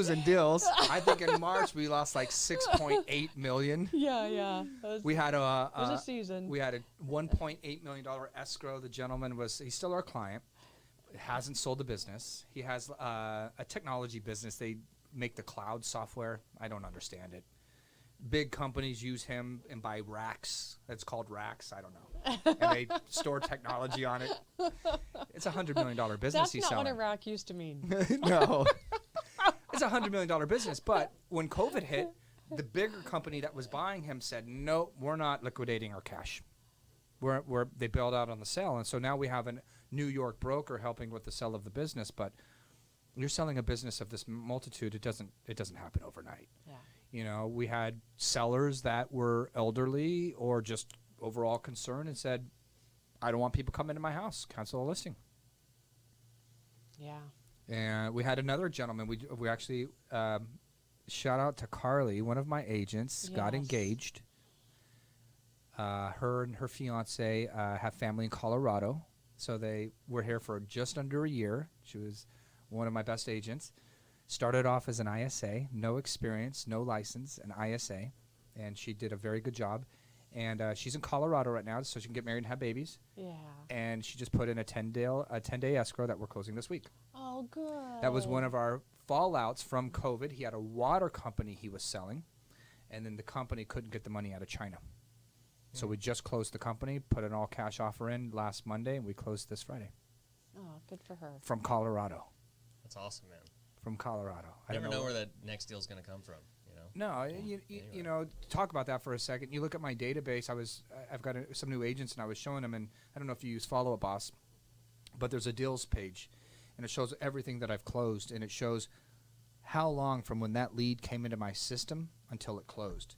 losing deals. I think in March we lost like 6.8 million. Yeah. We had it was a season. We had a $1.8 million escrow. The gentleman he's still our client. Hasn't sold the business. He has a technology business. They make the cloud software. I don't understand it. Big companies use him and buy racks. It's called racks. I don't know. And they store technology on it. It's $100 million business That's he's not selling. what a rack used to mean. No. It's a $100 million business. But when COVID hit, the bigger company that was buying him said, no, we're not liquidating our cash. They bailed out on the sale. And so now we have a New York broker helping with the sale of the business. But you're selling a business of this multitude. It doesn't happen overnight. Yeah. You know, we had sellers that were elderly or just overall concerned and said, I don't want people coming to my house. Cancel the listing. Yeah. And we had another gentleman. We actually, shout out to Carly, one of my agents, got engaged. Her and her fiance have family in Colorado. So they were here for just under a year. She was one of my best agents. Started off as an ISA, no experience, no license, an ISA, and she did a very good job. And she's in Colorado right now, so she can get married and have babies. Yeah. And she just put in a 10-day escrow that we're closing this week. Oh, good. That was one of our fallouts from COVID. He had a water company he was selling, and then the company couldn't get the money out of China. So we just closed the company, put an all-cash offer in last Monday, and we closed this Friday. Oh, good for her. From Colorado. That's awesome, man. From Colorado. I never know where that next deal is going to come from, you know? No, Anyway. you know, talk about that for a second. You look at my database. I've got some new agents, and I was showing them, and I don't know if you use Follow Up Boss, but there's a deals page, and it shows everything that I've closed, and it shows how long from when that lead came into my system until it closed.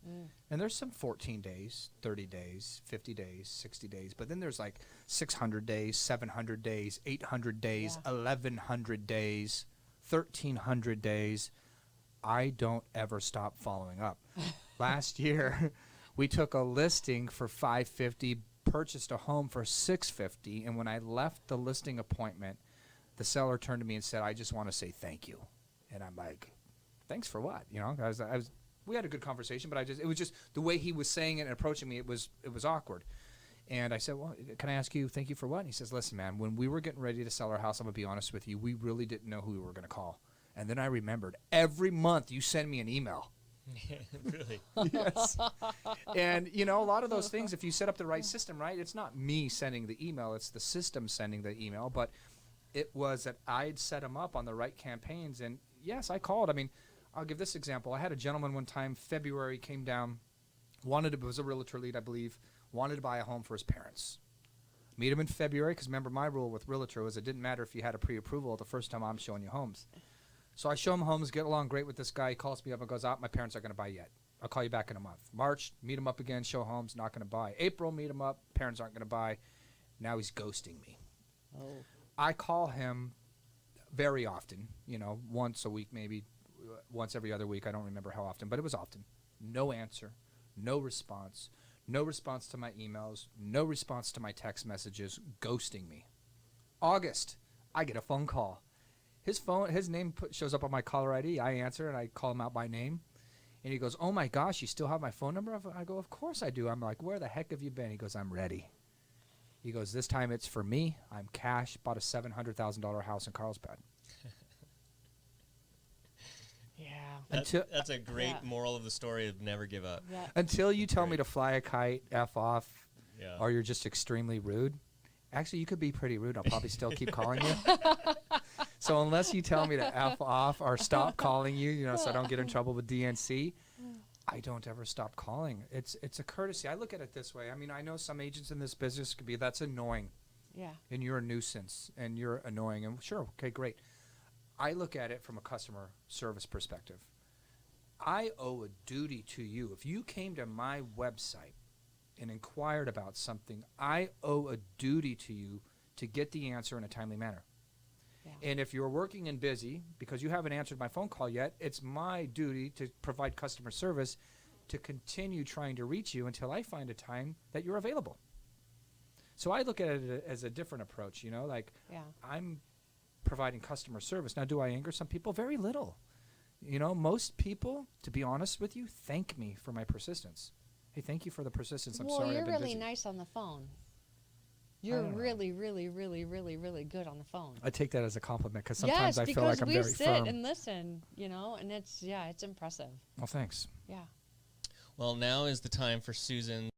And there's some 14 days, 30 days, 50 days, 60 days, but then there's like 600 days, 700 days, 800 days, 1,100 days, 1,300 days. I don't ever stop following up. Last year, we took a listing for $550, purchased a home for $650, and when I left the listing appointment, the seller turned to me and said, I just want to say thank you. And I'm like, thanks for what? You know, we had a good conversation, but it was just the way he was saying it and approaching me, it was awkward. And I said, well, can I ask you, thank you for what? And he says, listen, man, when we were getting ready to sell our house, I'm going to be honest with you, we really didn't know who we were going to call. And then I remembered, every month you send me an email. Really? Yes. And, you know, a lot of those things, if you set up the right system, right, it's not me sending the email, it's the system sending the email. But it was that I'd set them up on the right campaigns. And, yes, I called. I mean, I'll give this example. I had a gentleman one time, February, came down, was a realtor lead, I believe, wanted to buy a home for his parents. Meet him in February, because remember my rule with realtor was it didn't matter if you had a pre-approval the first time I'm showing you homes. So I show him homes, get along great with this guy. He calls me up and goes, my parents aren't going to buy yet. I'll call you back in a month. March, meet him up again, show homes, not going to buy. April, meet him up, parents aren't going to buy. Now he's ghosting me. Oh. I call him very often, you know, once a week, maybe once every other week. I don't remember how often, but it was often. No answer, no response to my emails, no response to my text messages, ghosting me. August, I get a phone call. His name shows up on my caller ID. I answer, and I call him out by name. And he goes, oh, my gosh, you still have my phone number? I go, of course I do. I'm like, where the heck have you been? He goes, I'm ready. He goes, this time it's for me. I'm cash. Bought a $700,000 house in Carlsbad. Yeah. That's a great moral of the story of never give up. Yeah. Until you tell me to fly a kite, F off, Yeah. or you're just extremely rude. Actually, you could be pretty rude. I'll probably still keep calling you. So unless you tell me to F off or stop calling you, you know, so I don't get in trouble with DNC, I don't ever stop calling. It's a courtesy. I look at it this way. I mean, I know some agents in this business could be, that's annoying. Yeah. And you're a nuisance and you're annoying. And sure, okay, great. I look at it from a customer service perspective. I owe a duty to you. If you came to my website and inquired about something, I owe a duty to you to get the answer in a timely manner. Yeah. And if you're working and busy because you haven't answered my phone call yet, it's my duty to provide customer service to continue trying to reach you until I find a time that you're available. So I look at it as a different approach, you know, like I'm providing customer service. Now, do I anger some people? Very little. You know, most people, to be honest with you, thank me for my persistence. Hey, thank you for the persistence. I'm well, sorry you're I've been really busy. nice on the phone. You're don't know. really, really, really, really, really good on the phone. I take that as a compliment because yes, sometimes I feel like I'm because we very sit firm. and listen, you know, and it's impressive. Well, thanks. Yeah. Well, now is the time for Susan